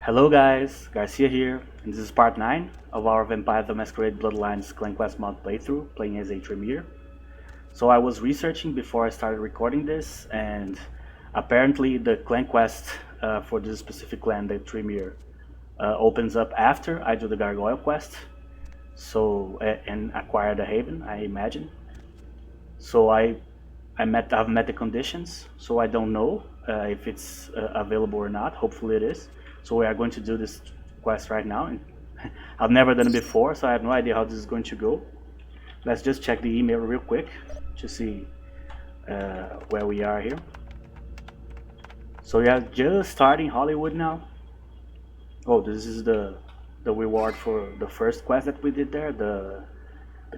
Hello guys, Garcia here, and this is part 9 of our Vampire the Masquerade Bloodlines Clan Quest mod playthrough, playing as a Tremere. So I was researching before I started recording this, and apparently the clan quest for this specific clan, the Tremere, opens up after I do the Gargoyle quest, and acquire the Haven, I imagine. So I've met the conditions, so I don't know if it's available or not. Hopefully it is. So we are going to do this quest right now, and I've never done it before, so I have no idea how this is going to go. Let's just check the email real quick to see where we are here. So we are just starting Hollywood now. Oh, this is the reward for the first quest that we did there, the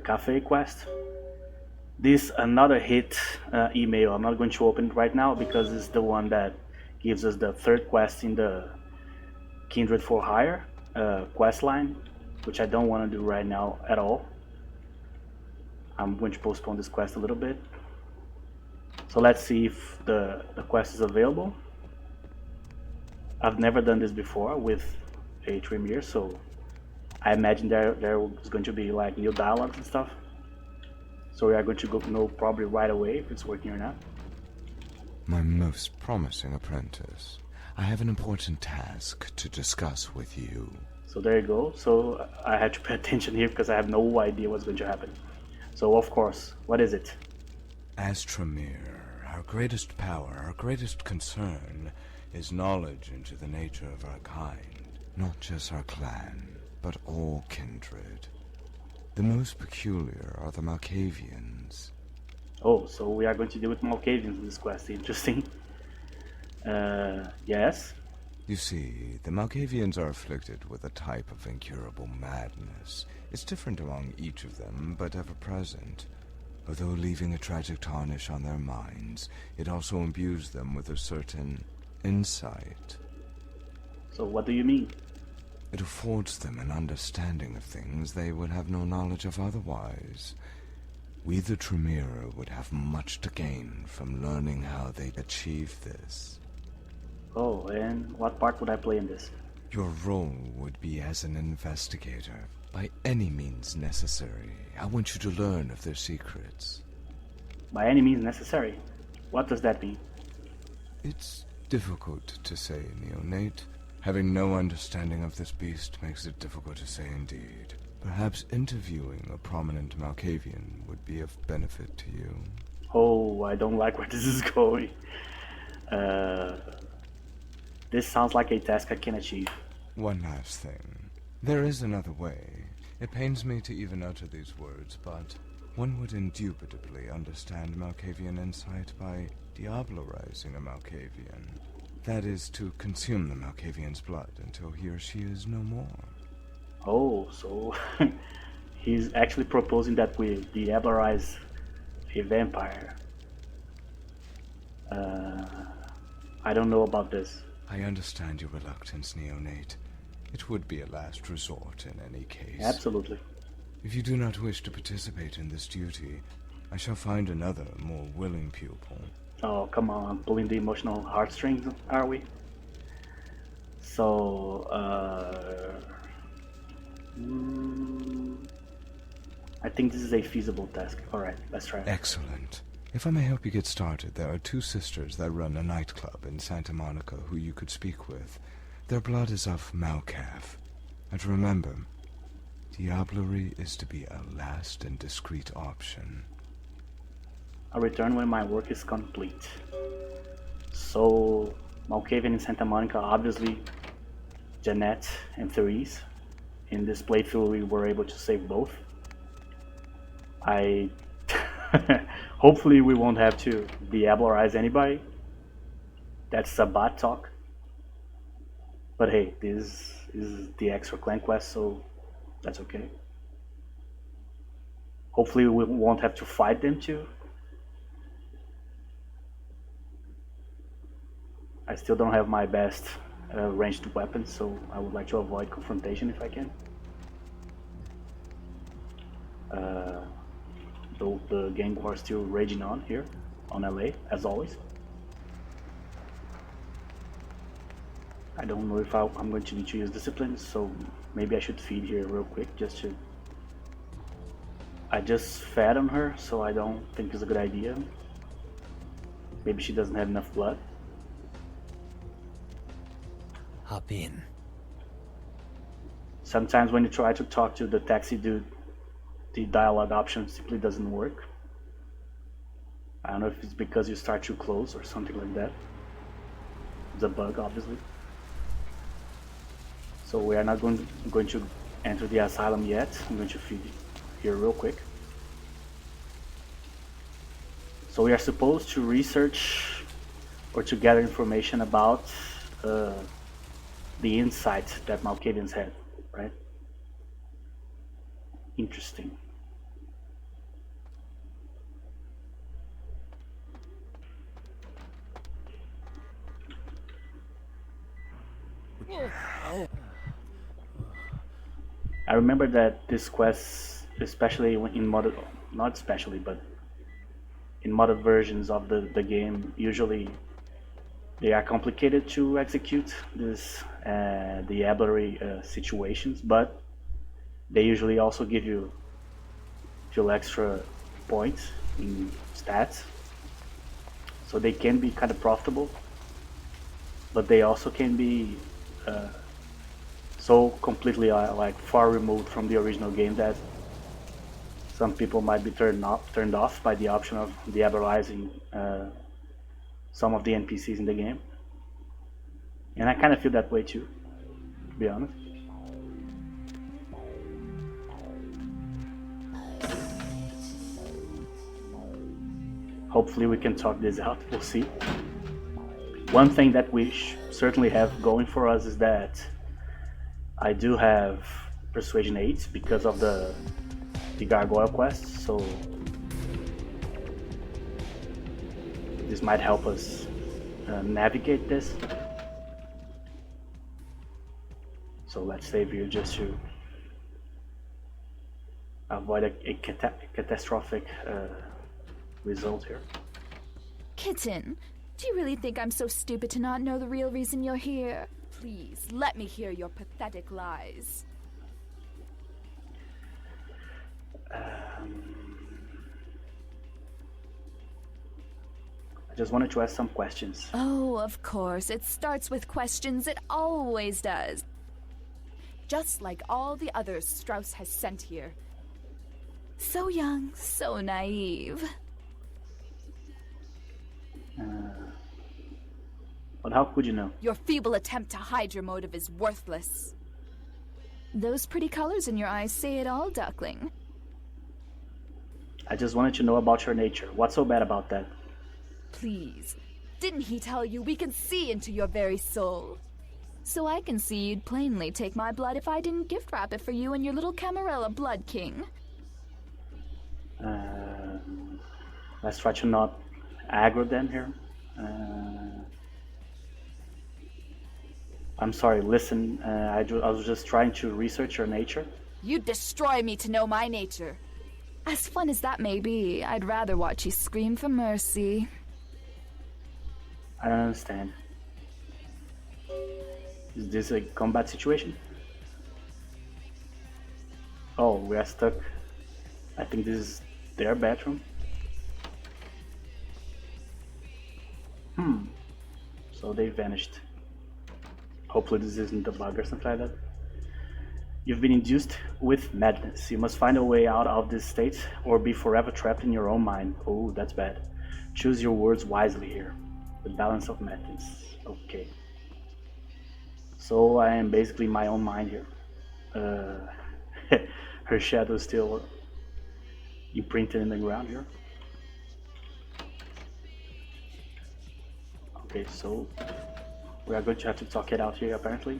cafe quest. This another hit email. I'm not going to open it right now because it's the one that gives us the third quest in the Kindred for Hire quest line, which I don't want to do right now at all. I'm going to postpone this quest a little bit. So let's see if the quest is available. I've never done this before with a Tremere, so I imagine there is going to be like new dialogues and stuff. So we are going to go know probably right away if it's working or not. My most promising apprentice, I have an important task to discuss with you. So there you go. So I had to pay attention here because I have no idea what's going to happen. So of course, what is it? As Tremere, our greatest power, our greatest concern, is knowledge into the nature of our kind. Not just our clan, but all kindred. The most peculiar are the Malkavians. Oh, so we are going to deal with Malkavians in this quest. Interesting. Yes. You see, the Malkavians are afflicted with a type of incurable madness. It's different among each of them, but ever present. Although leaving a tragic tarnish on their minds, it also imbues them with a certain insight. So what do you mean? It affords them an understanding of things they would have no knowledge of otherwise. We the Tremere would have much to gain from learning how they achieve this. Oh, and what part would I play in this? Your role would be as an investigator. By any means necessary, I want you to learn of their secrets. By any means necessary? What does that mean? It's difficult to say, neonate. Having no understanding of this beast makes it difficult to say indeed. Perhaps interviewing a prominent Malkavian would be of benefit to you. Oh, I don't like where this is going. This sounds like a task I can achieve. One last thing. There is another way. It pains me to even utter these words, but one would indubitably understand Malkavian insight by diablerizing a Malkavian. That is, to consume the Malkavian's blood until he or she is no more. Oh, so he's actually proposing that we diablerize a vampire. I don't know about this. I understand your reluctance, neonate. It would be a last resort in any case. Absolutely. If you do not wish to participate in this duty, I shall find another, more willing pupil. Oh, come on, pulling the emotional heartstrings, are we? So, I think this is a feasible task. Alright, let's try it. Excellent. If I may help you get started, there are two sisters that run a nightclub in Santa Monica who you could speak with. Their blood is of Malkav. And remember, diablerie is to be a last and discreet option. I'll return when my work is complete. So, Malkavian and Santa Monica, obviously, Jeanette and Therese. In this playthrough, we were able to save both. Hopefully we won't have to diablerize anybody. That's a bot talk. But hey, this is the extra clan quest, so that's okay. Hopefully we won't have to fight them too. I still don't have my best ranged weapons, so I would like to avoid confrontation if I can. The gang war is still raging on here, on LA, as always. I don't know if I'm going to need to use discipline, so maybe I should feed here real quick just to... I just fed on her, so I don't think it's a good idea. Maybe she doesn't have enough blood. Hop in. Sometimes when you try to talk to the taxi dude, the dialogue option simply doesn't work. I don't know if it's because you start too close or something like that. It's a bug, obviously. So we are not going to enter the asylum yet. I'm going to feed here real quick. So we are supposed to research or to gather information about the insight that Malkavians had, right? Interesting. I remember that this quest, especially in modded, not especially, but in modded versions of the game, usually they are complicated to execute this diablerie situations, but they usually also give you few extra points in stats, so they can be kind of profitable, but they also can be so completely like far removed from the original game that some people might be turned off by the option of diabolizing some of the NPCs in the game. And I kind of feel that way too, to be honest. Hopefully we can talk this out, we'll see. One thing that we certainly have going for us is that I do have Persuasion 8 because of the Gargoyle quest, so this might help us navigate this. So let's save here just to avoid a catastrophic result here. Kitten, do you really think I'm so stupid to not know the real reason you're here? Please, let me hear your pathetic lies. I just wanted to ask some questions. Oh, of course. It starts with questions. It always does. Just like all the others Strauss has sent here. So young, so naive. But how could you know? Your feeble attempt to hide your motive is worthless. Those pretty colors in your eyes say it all, duckling. I just wanted to know about your nature. What's so bad about that? Please. Didn't he tell you we can see into your very soul? So I can see you'd plainly take my blood if I didn't gift wrap it for you and your little Camarilla Blood King. Let's try to not aggro them here. I'm sorry, listen, I was just trying to research your nature. You'd destroy me to know my nature. As fun as that may be, I'd rather watch you scream for mercy. I don't understand. Is this a combat situation? Oh, we are stuck. I think this is their bathroom. So they vanished. Hopefully this isn't a bug or something like that. You've been induced with madness. You must find a way out of this state or be forever trapped in your own mind. Oh, that's bad. Choose your words wisely here. The balance of madness. Okay. So I am basically my own mind here. Her shadow is still imprinted in the ground here. Okay, so we are going to have to talk it out here apparently.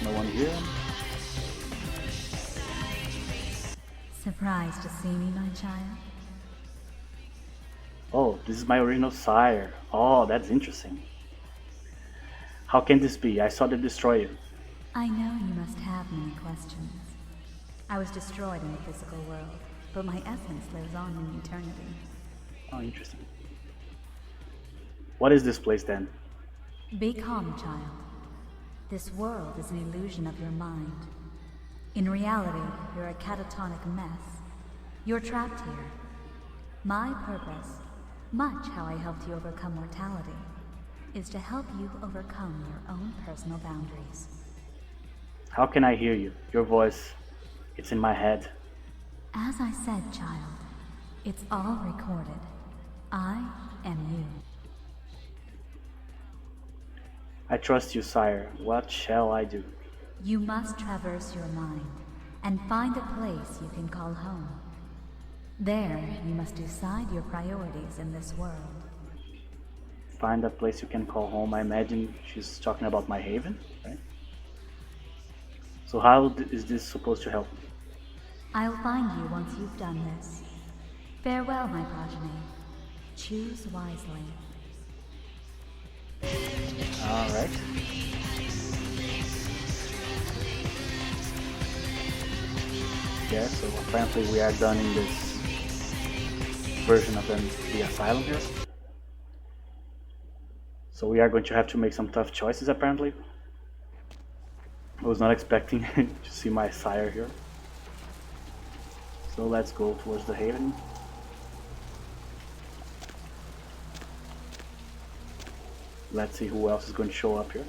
No one here. Surprised to see me, my child? Oh, this is my original sire. Oh, that's interesting. How can this be? I saw them destroy you. I know you must have many questions. I was destroyed in the physical world, but my essence lives on in eternity. Oh, interesting. What is this place then? Be calm, child. This world is an illusion of your mind. In reality, you're a catatonic mess. You're trapped here. My purpose, much how I helped you overcome mortality, is to help you overcome your own personal boundaries. How can I hear you? Your voice, it's in my head. As I said, child, it's all recorded. I am you. I trust you, sire. What shall I do? You must traverse your mind and find a place you can call home. There, you must decide your priorities in this world. Find a place you can call home. I imagine she's talking about my haven, right? So how is this supposed to help me? I'll find you once you've done this. Farewell, my progeny. Choose wisely. Alright. Yeah, so apparently we are done in this version of the asylum here. So we are going to have to make some tough choices apparently. I was not expecting to see my sire here. So let's go towards the haven. Let's see who else is going to show up here.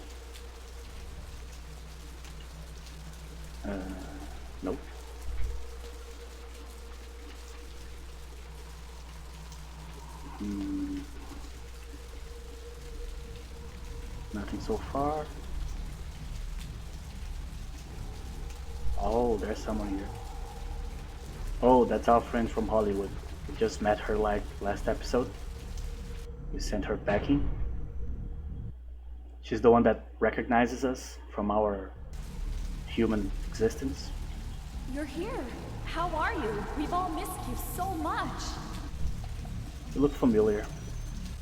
Nope. Nothing so far. Oh, there's someone here. Oh, that's our friend from Hollywood. We just met her like last episode. We sent her packing. She's the one that recognizes us from our human existence. You're here. How are you? We've all missed you so much. You look familiar.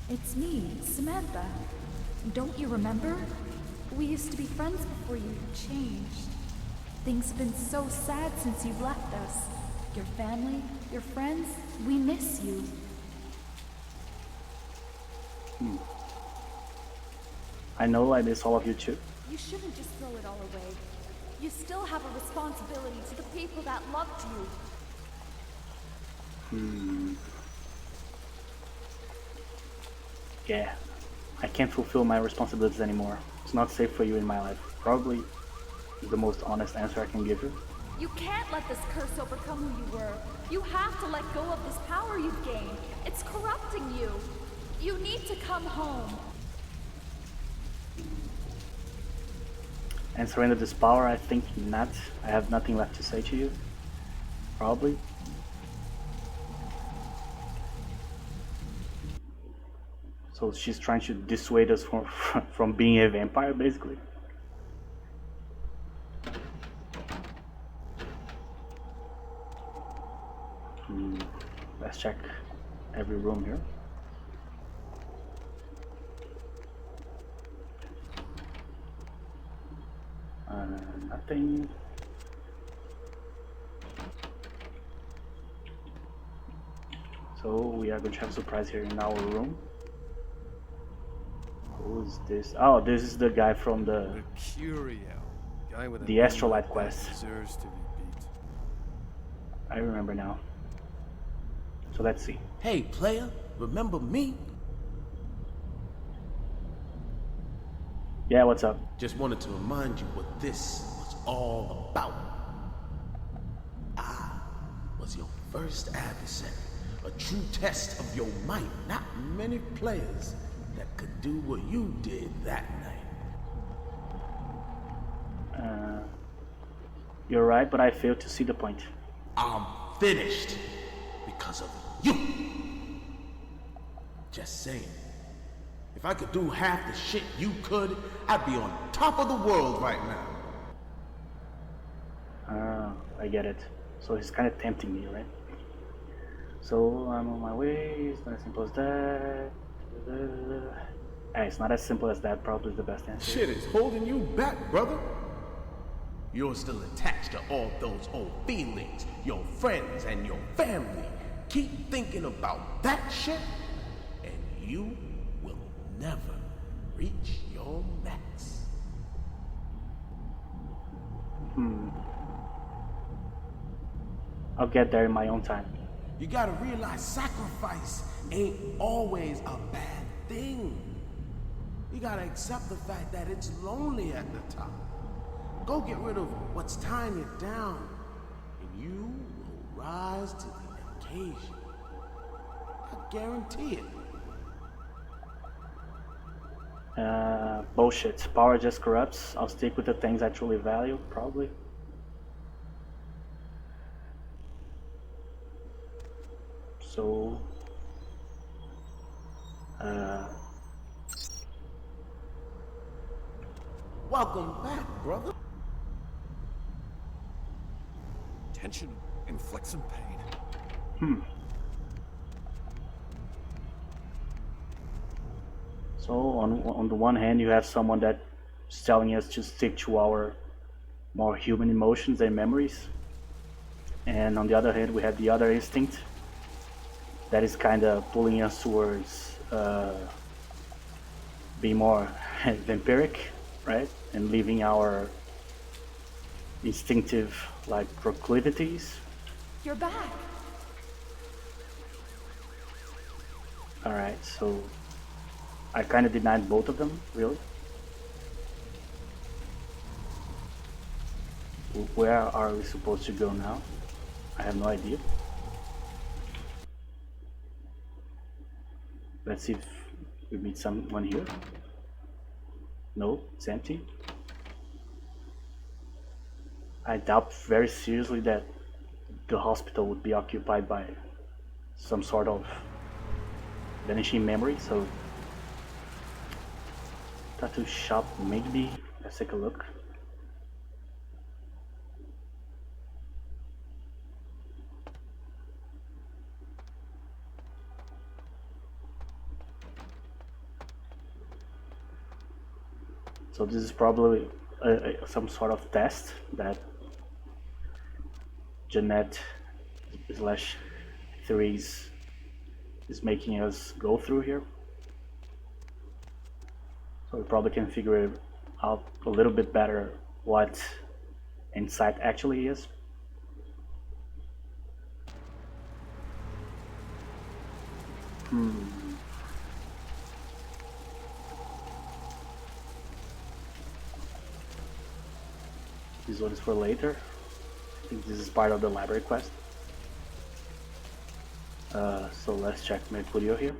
It's me, Samantha. Don't you remember? We used to be friends before you changed. Things have been so sad since you've left us. Your family, your friends, we miss you. I know I miss all of you too. You shouldn't just throw it all away. You still have a responsibility to the people that loved you. Yeah, I can't fulfill my responsibilities anymore. It's not safe for you in my life. Probably the most honest answer I can give you. You can't let this curse overcome who you were. You have to let go of this power you've gained. It's corrupting you. You need to come home. And surrender this power, I think not. I have nothing left to say to you. Probably. So she's trying to dissuade us from being a vampire, basically. Let's check every room here. Nothing. So we are going to have a surprise here in our room. Who is this? Oh, this is the guy from the Mercurial, guy with the Astrolite quest. Deserves to be beat. I remember now. So let's see. Hey, player, remember me? Yeah, what's up? Just wanted to remind you what this was all about. I was your first adversary, a true test of your might. Not many players that could do what you did that night. You're right, but I failed to see the point. I'm finished because of you. Just saying. If I could do half the shit you could, I'd be on top of the world right now. I get it. So he's kind of tempting me, right? So I'm on my way. It's not as simple as that. Hey, it's not as simple as that, probably the best answer. Shit is holding you back, brother. You're still attached to all those old feelings, your friends and your family. Keep thinking about that shit, and you will never reach your max. I'll get there in my own time. You gotta realize sacrifice ain't always a bad thing. You gotta accept the fact that it's lonely at the top. Go get rid of what's tying you down, and you will rise to the occasion. I guarantee it. Bullshit. Power just corrupts. I'll stick with the things I truly value, probably. So, Welcome back, brother. Tension inflicts some pain. So on the one hand, you have someone that's telling us to stick to our more human emotions and memories, and on the other hand, we have the other instinct that is kind of pulling us towards being more vampiric, right, and leaving our instinctive like proclivities. You're back. All right, so I kind of denied both of them, really. Where are we supposed to go now? I have no idea. Let's see if we meet someone here. No, it's empty. I doubt very seriously that the hospital would be occupied by some sort of vanishing memory, so tattoo shop maybe. Let's take a look. So this is probably some sort of test that Jeanette slash Therese is making us go through here. So we probably can figure out a little bit better what insight actually is. This one is for later. I think this is part of the library quest. So let's check Mercurio here.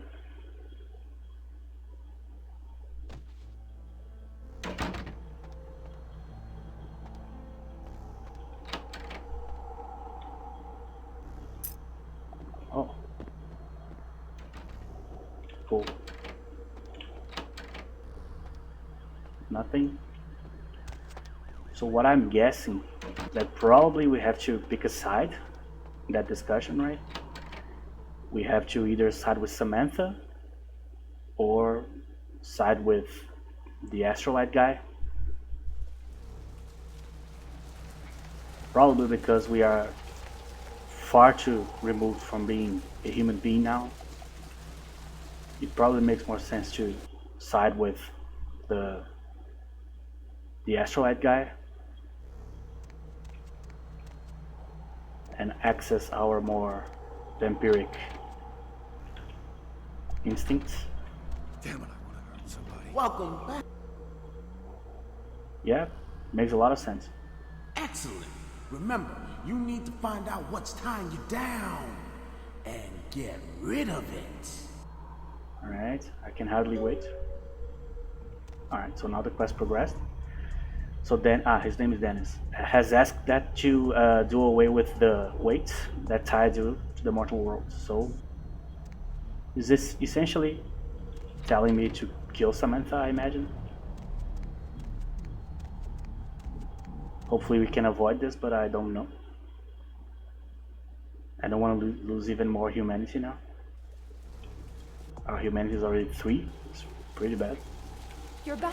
Oh. Cool. Nothing. So what I'm guessing that probably we have to pick a side in that discussion, right? We have to either side with Samantha or side with the Astrolite guy. Probably because we are far too removed from being a human being now. It probably makes more sense to side with the Astrolite guy and access our more vampiric instincts. Damn it, I want to hurt somebody. Welcome back. Yeah, makes a lot of sense. Excellent. Remember, you need to find out what's tying you down and get rid of it. Alright, I can hardly wait. Alright, so now the quest progressed. So then, his name is Dennis, has asked that to do away with the weight that tied you to the mortal world. So, is this essentially telling me to kill Samantha, I imagine? Hopefully we can avoid this, but I don't know. I don't want to lose even more humanity now. Our humanity is already 3. It's pretty bad. You're back.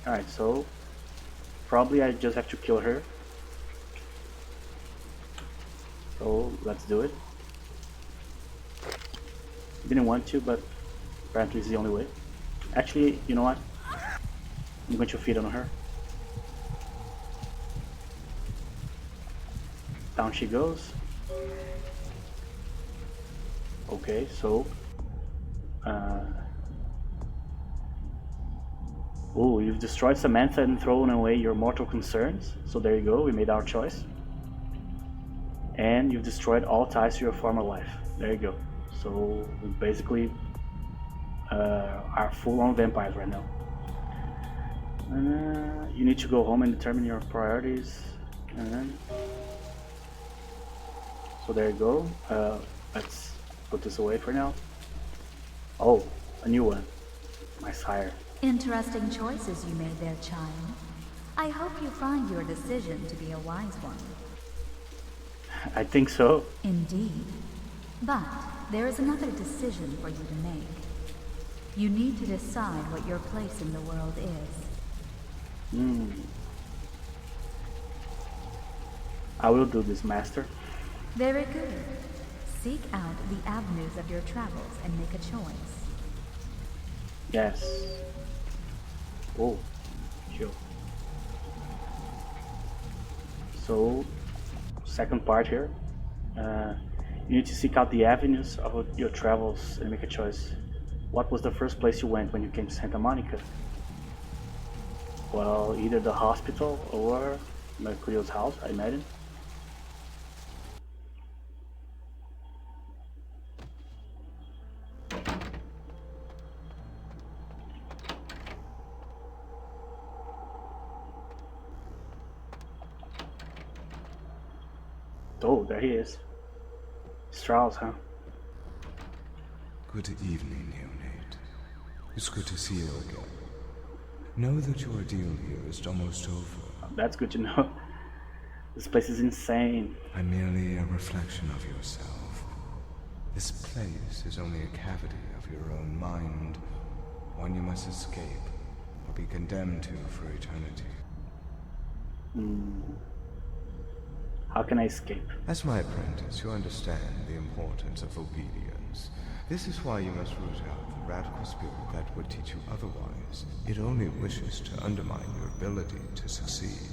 Alright, so probably I just have to kill her. So let's do it. Didn't want to, but apparently it's the only way. Actually, you know what? I'm going to feed on her. Down she goes. Okay, so oh, you've destroyed Samantha and thrown away your mortal concerns. So there you go, we made our choice. And you've destroyed all ties to your former life. There you go. So we basically are full-on vampires right now. You need to go home and determine your priorities. And then, so there you go. Let's put this away for now. Oh, a new one. My sire. Interesting choices you made there, child. I hope you find your decision to be a wise one. I think so. Indeed. But there is another decision for you to make. You need to decide what your place in the world is. I will do this, master. Very good. Seek out the avenues of your travels and make a choice. Yes. Oh, sure. So, second part here. You need to seek out the avenues of your travels and make a choice. What was the first place you went when you came to Santa Monica? Well, either the hospital or Mercurio's house, I imagine. Oh, there he is. Strauss, huh? Good evening, neonate. It's good to see you again. Know that your ordeal here is almost over. That's good to know. This place is insane. I'm merely a reflection of yourself. This place is only a cavity of your own mind, one you must escape or be condemned to for eternity. How can I escape? As my apprentice, you understand the importance of obedience. This is why you must root out the radical spirit that would teach you otherwise. It only wishes to undermine your ability to succeed.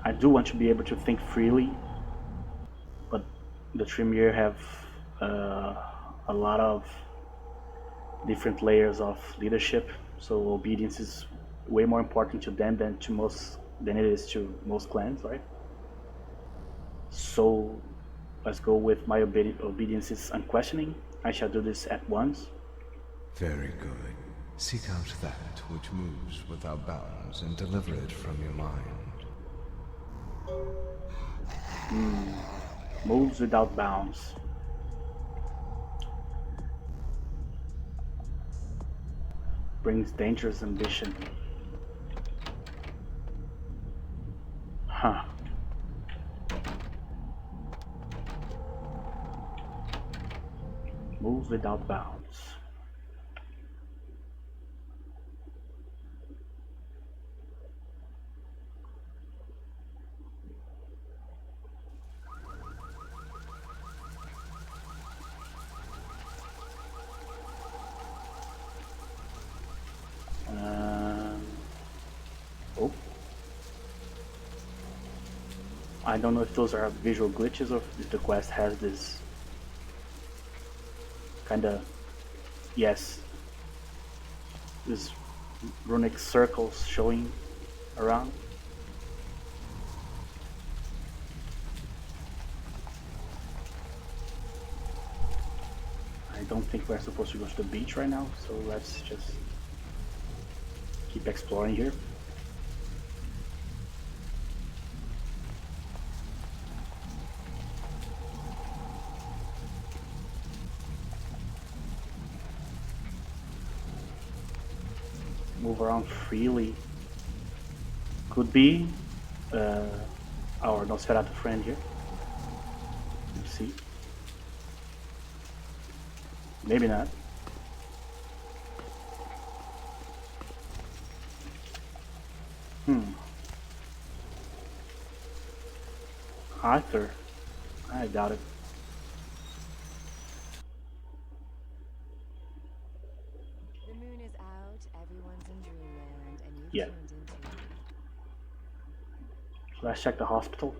I do want to be able to think freely, but the Tremere have a lot of different layers of leadership, so obedience is way more important to them than it is to most clans, right? So let's go with my obedience is unquestioning. I shall do this at once. Very good. Seek out that which moves without bounds and deliver it from your mind. Moves without bounds. Brings dangerous ambition. Huh. Moves without bounds. Oh. I don't know if those are visual glitches or if the quest has this kinda, yes, this runic circles showing around. I don't think we're supposed to go to the beach right now, so let's just keep exploring here. move around freely. Could be our Nosferatu friend here. Let's see. Maybe not. Arthur? I doubt it. The moon is out, everyone's in dreamland, and you've Yeah. tuned into Let's check the hospital.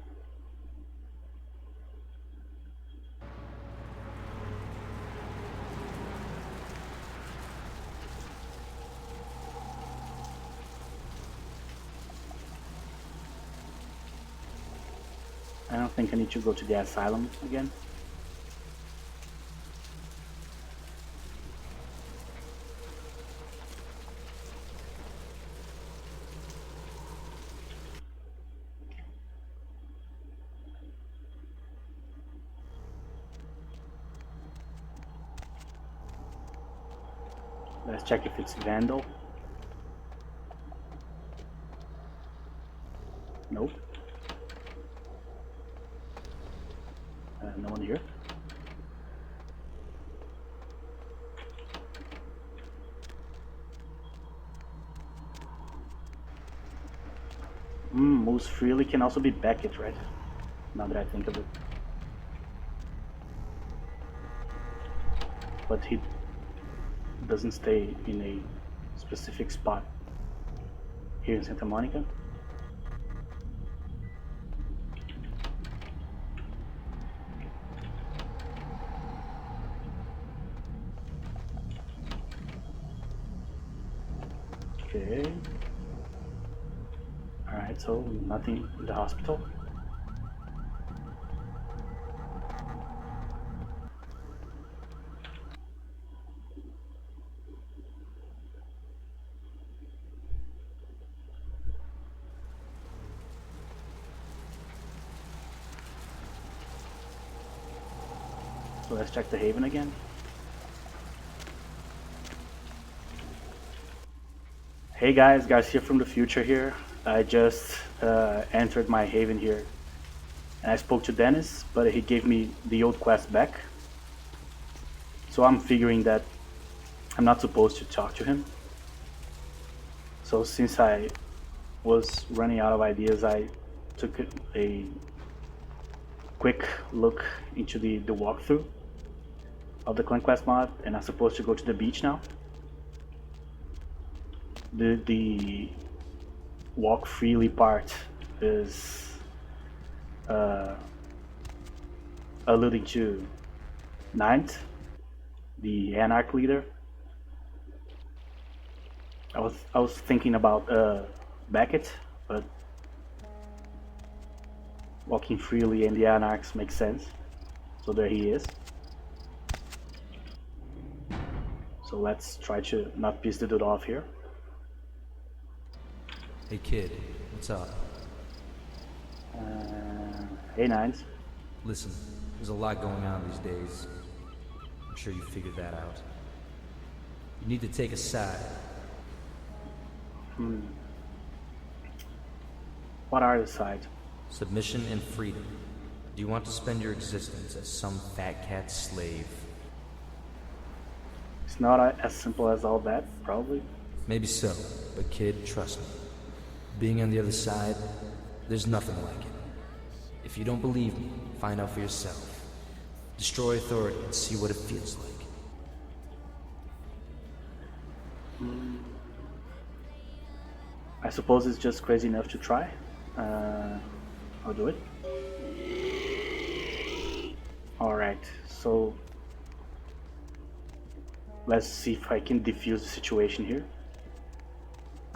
I don't think I need to go to the asylum again. Let's check if it's Vandal. Nope. No one here. Moves freely can also be Beckett, right? Now that I think of it. But he doesn't stay in a specific spot here in Santa Monica. Okay. Alright, so nothing in the hospital. So let's check the Haven again. Hey guys, Garcia from the future here. I just entered my Haven here. And I spoke to Dennis, but he gave me the old quest back. So I'm figuring that I'm not supposed to talk to him. So since I was running out of ideas, I took a quick look into the walkthrough of the Conquest mod, and I'm supposed to go to the beach now. The walk freely part is alluding to Ninth, the Anarch leader. I was thinking about Beckett, but walking freely and the Anarchs makes sense. So there he is. So let's try to not piss the dude off here. Hey kid, what's up? Hey Nines. Listen, there's a lot going on these days. I'm sure you figured that out. You need to take a side. What are the sides? Submission and freedom. Do you want to spend your existence as some fat cat slave? It's not as simple as all that, probably. Maybe so, but kid, trust me. Being on the other side, there's nothing like it. If you don't believe me, find out for yourself. Destroy authority and see what it feels like. I suppose it's just crazy enough to try. I'll do it. Alright, so let's see if I can defuse the situation here.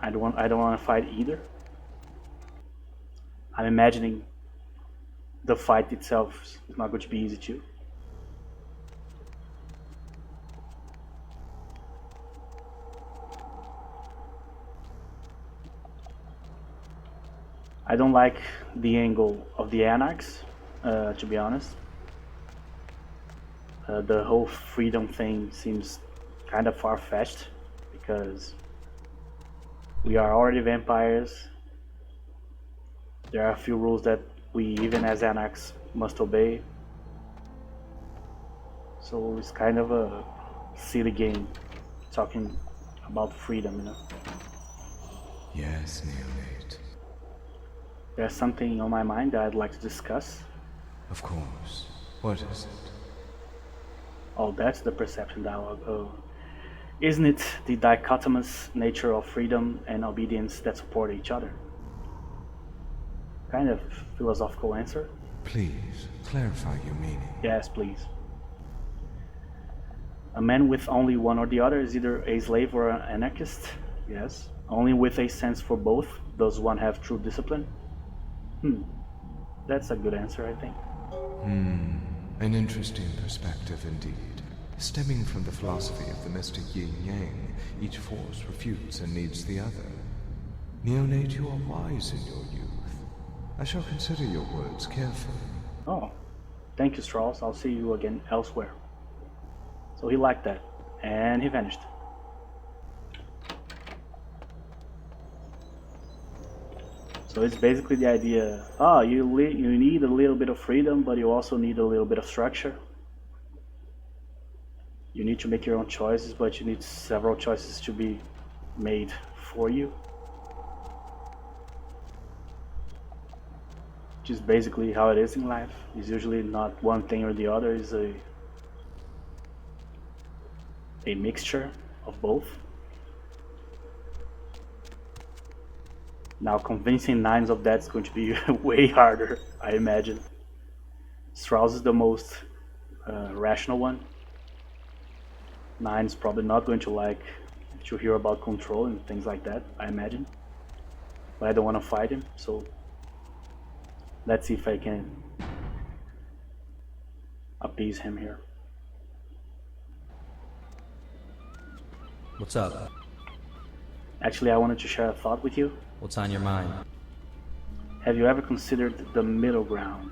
I don't want to fight either. I'm imagining the fight itself is not going to be easy too. I don't like the angle of the Anarchs, to be honest. The whole freedom thing seems kind of far-fetched because We are already vampires. There are a few rules that we, even as anarchs, must obey. So it's kind of a silly game talking about freedom, you know. Yes, neonate. There's something on my mind that I'd like to discuss. Of course. What is it? Oh, that's the perception dialogue. Oh. Isn't it the dichotomous nature of freedom and obedience that support each other? Kind of philosophical answer. Please, clarify your meaning. Yes, please. A man with only one or the other is either a slave or an anarchist. Yes. Only with a sense for both does one have true discipline. That's a good answer, I think. An interesting perspective indeed. Stemming from the philosophy of the mystic yin-yang, each force refutes and needs the other. Neonate, you are wise in your youth. I shall consider your words carefully. Oh, thank you, Strauss. I'll see you again elsewhere. So he liked that, and he vanished. So it's basically the idea, you need a little bit of freedom, but you also need a little bit of structure. You need to make your own choices, but you need several choices to be made for you. Which is basically how it is in life. It's usually not one thing or the other, it's a mixture of both. Now convincing nines of that's going to be way harder, I imagine. Strauss is the most rational one. Nine's probably not going to like to hear about control and things like that, I imagine. But I don't want to fight him, so let's see if I can appease him here. What's up? Actually, I wanted to share a thought with you. What's on your mind? Have you ever considered the middle ground?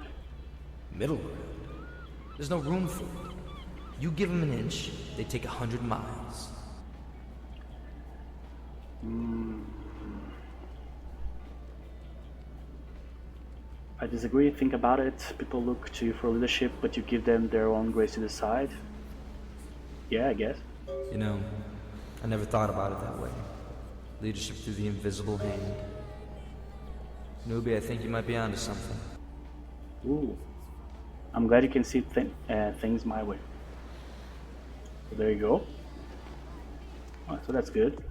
Middle ground? There's no room for it. You give them an inch, they take 100 miles. I disagree. Think about it. People look to you for leadership, but you give them their own grace to decide. Yeah, I guess. You know, I never thought about it that way. Leadership through the invisible hand. Newbie, I think you might be onto something. Ooh. I'm glad you can see things my way. So there you go. So that's good.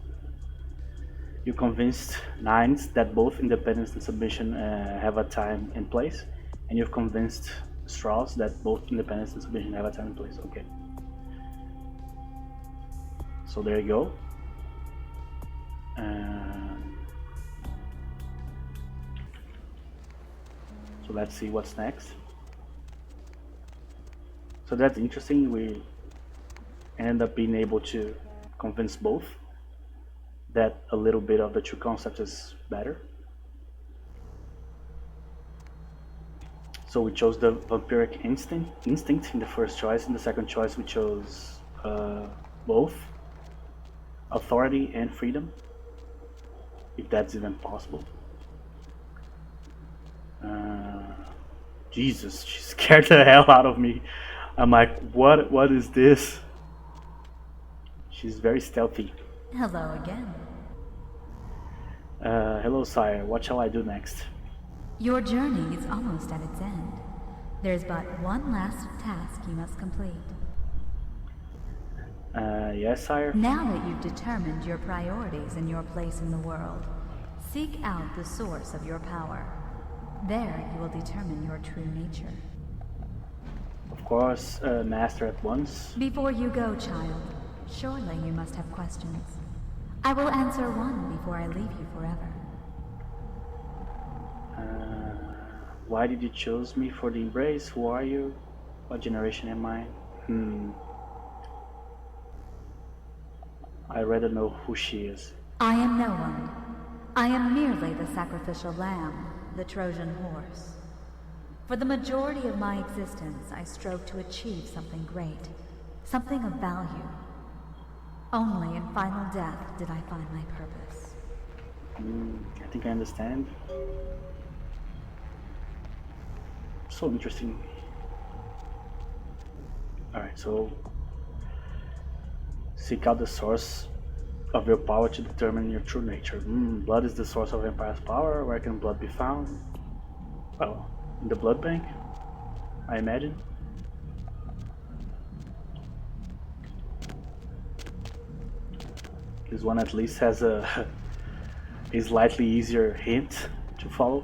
You convinced nines that both independence and submission have a time and place, and you've convinced Strauss that both independence and submission have a time and place. Okay. So there you go. So let's see what's next. So that's interesting. We end up being able to convince both that a little bit of the two concepts is better. So we chose the vampiric instinct in the first choice. In the second choice, we chose both authority and freedom, if that's even possible. Jesus, she scared the hell out of me. I'm like, what is this? She's very stealthy. Hello again. Hello, sire. What shall I do next? Your journey is almost at its end. There's but one last task you must complete. Yes, sire? Now that you've determined your priorities and your place in the world, seek out the source of your power. There you will determine your true nature. Of course, master at once. Before you go, child, surely you must have questions. I will answer one before I leave you forever. Why did you choose me for the embrace? Who are you? What generation am I? I rather know who she is. I am no one. I am merely the sacrificial lamb, the Trojan horse. For the majority of my existence, I strove to achieve something great, something of value. Only in final death did I find my purpose. I think I understand. So interesting. Alright, so seek out the source of your power to determine your true nature. Blood is the source of vampire's power. Where can blood be found? Well, in the blood bank, I imagine. This one at least has a slightly easier hint to follow.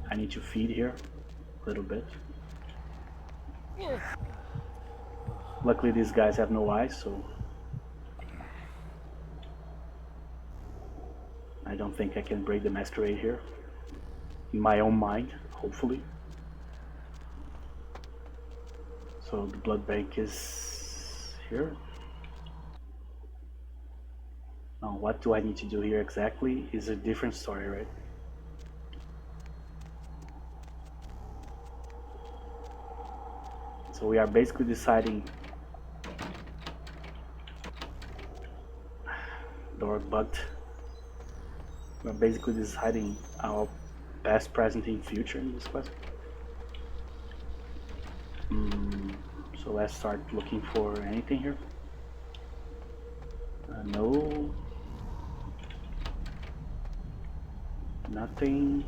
I need to feed here a little bit. Luckily these guys have no eyes, so I don't think I can break the Masquerade here. In my own mind, hopefully. So the blood bank is here. Now what do I need to do here exactly is a different story, right? So we are basically deciding. Door bugged. We're basically deciding our past, present, and future in this quest. So let's start looking for anything here. No. Nothing.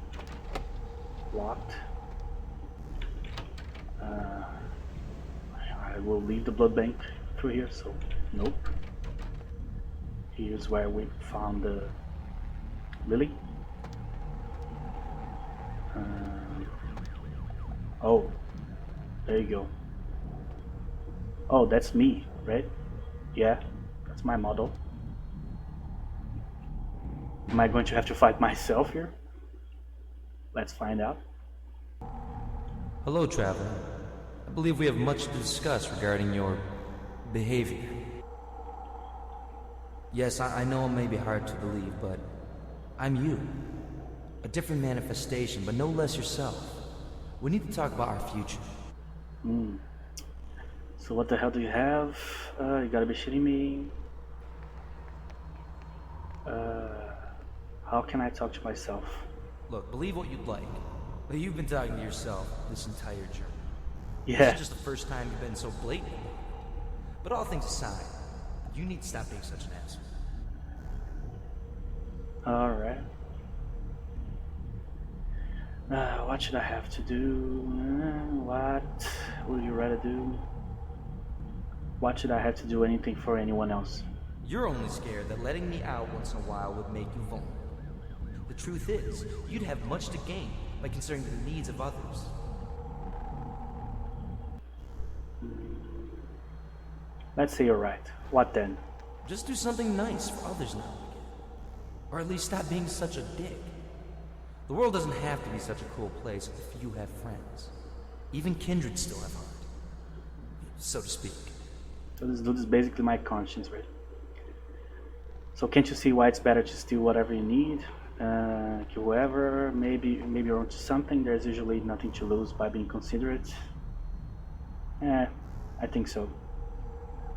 Locked. I will leave the blood bank through here, so nope. Here's where we found the lily. Oh, there you go. Oh, that's me, right? Yeah, that's my model. Am I going to have to fight myself here? Let's find out. Hello, traveler. I believe we have much to discuss regarding your behavior. Yes, I know it may be hard to believe, but I'm you. A different manifestation, but no less yourself. We need to talk about our future. So what the hell do you have? You gotta be shitting me. How can I talk to myself? Look, believe what you'd like, but you've been talking to yourself this entire journey. This Yeah. is just the first time you've been so blatant. But all things aside, you need to stop being such an asshole. Alright. What should I have to do? What would you rather do? What should I have to do anything for anyone else? You're only scared that letting me out once in a while would make you vulnerable. The truth is, you'd have much to gain by considering the needs of others. Let's say you're right. What then? Just do something nice for others now and again. Or at least stop being such a dick. The world doesn't have to be such a cruel place if you have friends. Even kindred still have heart. So to speak. So this dude is basically my conscience, right? So can't you see why it's better to steal whatever you need? Kill whoever, maybe you're onto something. There's usually nothing to lose by being considerate. I think so.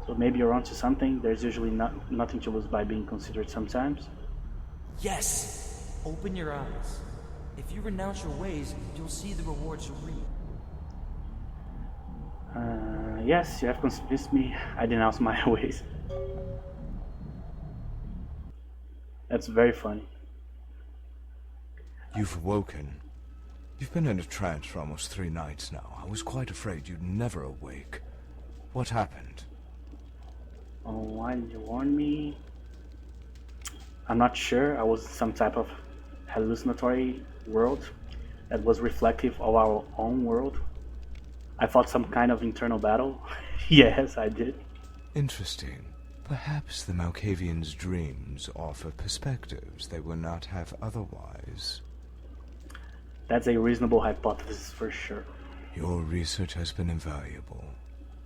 So maybe you're onto something. There's usually nothing to lose by being considerate sometimes. Yes! Open your eyes. If you renounce your ways, you'll see the rewards you reap. Yes, you have convinced me. I denounce my ways. That's very funny. You've awoken. You've been in a trance for almost 3 nights now. I was quite afraid you'd never awake. What happened? Oh, why did you warn me? I'm not sure. I was some type of hallucinatory world that was reflective of our own world. I fought some kind of internal battle. Yes, I did. Interesting. Perhaps the Malkavians' dreams offer perspectives they will not have otherwise. That's a reasonable hypothesis for sure. Your research has been invaluable.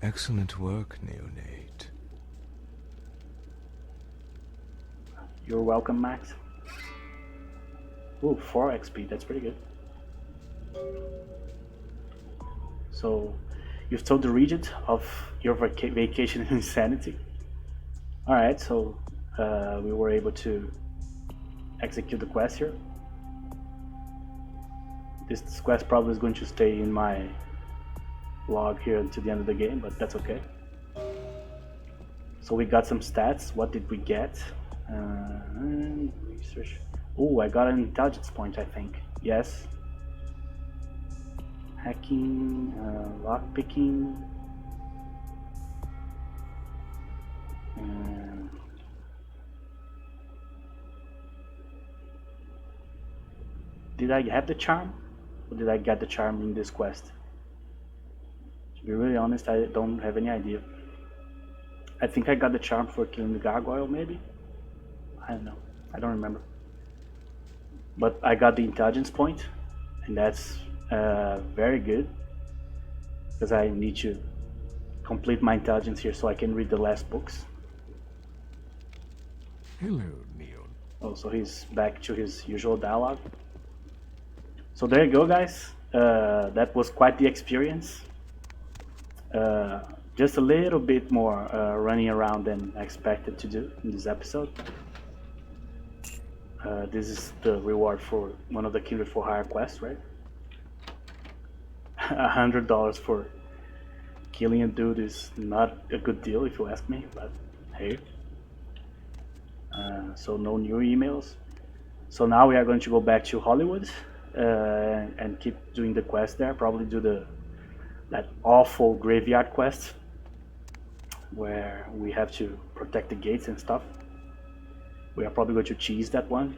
Excellent work, Neonate. You're welcome, Max. Ooh, 4 XP, that's pretty good. So, you've told the regent of your vacation in insanity. Alright, so we were able to execute the quest here. This quest probably is going to stay in my log here until the end of the game, but that's okay. So we got some stats. What did we get? Research. Oh, I got an intelligence point, I think. Yes. Hacking, lockpicking. Did I have the charm? Or did I get the charm in this quest? To be really honest, I don't have any idea. I think I got the charm for killing the gargoyle, maybe? I don't know. I don't remember. But I got the intelligence point, and that's very good. Because I need to complete my intelligence here so I can read the last books. Hello, Neon. Oh, so he's back to his usual dialogue. So there you go, guys. That was quite the experience. Just a little bit more running around than I expected to do in this episode. This is the reward for one of the Killer for Hire quests, right? $100 for killing a dude is not a good deal if you ask me, but hey. So no new emails. So now we are going to go back to Hollywood and keep doing the quest there. Probably do that awful graveyard quest where we have to protect the gates and stuff. We are probably going to cheese that one.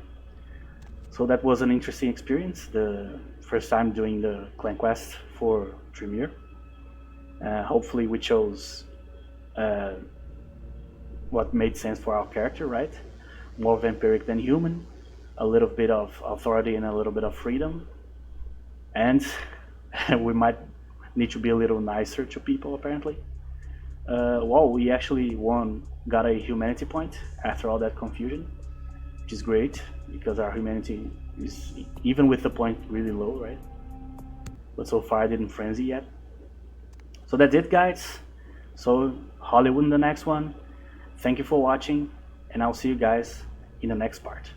So that was an interesting experience. The first time doing the clan quest for Tremere. Hopefully we chose what made sense for our character, right? More vampiric than human, a little bit of authority and a little bit of freedom, and we might need to be a little nicer to people apparently. Well, we actually got a humanity point after all that confusion, which is great because our humanity is, even with the point, really low, right? But so far I didn't frenzy yet. So that's it, guys. So Hollywood in the next one. Thank you for watching, and I'll see you guys in the next part.